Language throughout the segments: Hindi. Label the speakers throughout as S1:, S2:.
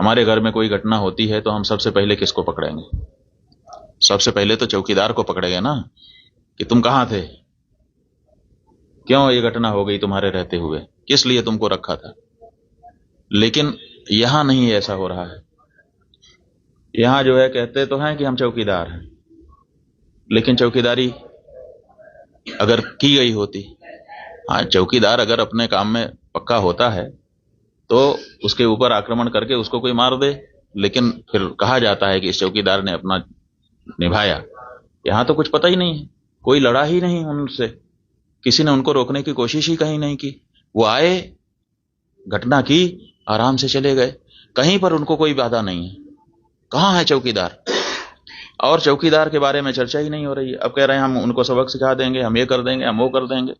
S1: हमारे घर में कोई घटना होती है तो हम सबसे पहले किसको पकड़ेंगे? सबसे पहले तो चौकीदार को पकड़ेंगे ना, कि तुम कहां थे, क्यों ये घटना हो गई तुम्हारे रहते हुए, किस लिए तुमको रखा था। लेकिन यहां नहीं ऐसा हो रहा है। यहां जो है कहते तो हैं कि हम चौकीदार हैं, लेकिन चौकीदारी अगर की गई होती, हाँ चौकीदार अगर अपने काम में पक्का होता है तो उसके ऊपर आक्रमण करके उसको कोई मार दे, लेकिन फिर कहा जाता है कि इस चौकीदार ने अपना निभाया। यहां तो कुछ पता ही नहीं है, कोई लड़ा ही नहीं उनसे, किसी ने उनको रोकने की कोशिश ही कहीं नहीं की। वो आए, घटना की, आराम से चले गए, कहीं पर उनको कोई बाधा नहीं है। कहां है चौकीदार? और चौकीदार के बारे में चर्चा ही नहीं हो रही है। अब कह रहे हैं हम उनको सबक सिखा देंगे, हम ये कर देंगे, हम वो कर देंगे।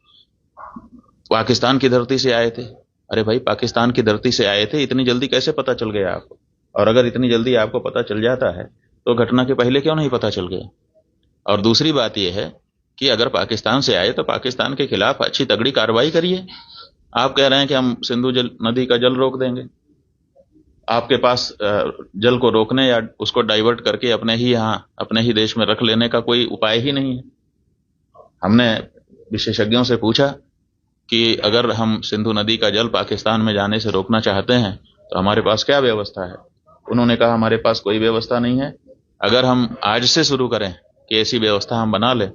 S1: पाकिस्तान की धरती से आए थे। अरे भाई, पाकिस्तान की धरती से आए थे, इतनी जल्दी कैसे पता चल गया आपको? और अगर इतनी जल्दी आपको पता चल जाता है तो घटना के पहले क्यों नहीं पता चल गया? और दूसरी बात यह है कि अगर पाकिस्तान से आए तो पाकिस्तान के खिलाफ अच्छी तगड़ी कार्रवाई करिए। आप कह रहे हैं कि हम सिंधु नदी का जल रोक देंगे। आपके पास जल को रोकने या उसको डाइवर्ट करके अपने ही यहाँ, अपने ही देश में रख लेने का कोई उपाय ही नहीं है। हमने विशेषज्ञों से पूछा कि अगर हम सिंधु नदी का जल पाकिस्तान में जाने से रोकना चाहते हैं तो हमारे पास क्या व्यवस्था है। उन्होंने कहा हमारे पास कोई व्यवस्था नहीं है। अगर हम आज से शुरू करें कि ऐसी व्यवस्था हम बना लें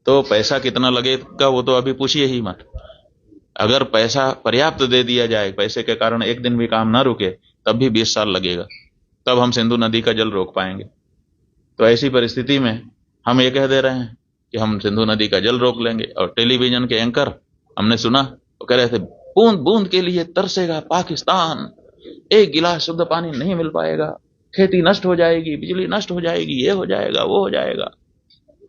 S1: तो पैसा कितना लगेगा वो तो अभी पूछिए ही मत। अगर पैसा पर्याप्त दे दिया जाए, पैसे के कारण एक दिन भी काम ना रुके, तब भी 20 साल लगेगा, तब हम सिंधु नदी का जल रोक पाएंगे। तो ऐसी परिस्थिति में हम ये कह दे रहे हैं कि हम सिंधु नदी का जल रोक लेंगे। और टेलीविजन के एंकर हमने सुना, वो कह रहे थे बूंद बूंद के लिए तरसेगा पाकिस्तान, एक गिलास शुद्ध पानी नहीं मिल पाएगा, खेती नष्ट हो जाएगी, बिजली नष्ट हो जाएगी, ये हो जाएगा, वो हो जाएगा।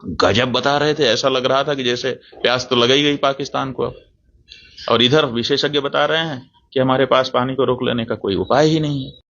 S1: गजब बता रहे थे, ऐसा लग रहा था कि जैसे प्यास तो लग ही गई पाकिस्तान को। और इधर विशेषज्ञ बता रहे हैं कि हमारे पास पानी को रोक लेने का कोई उपाय ही नहीं है।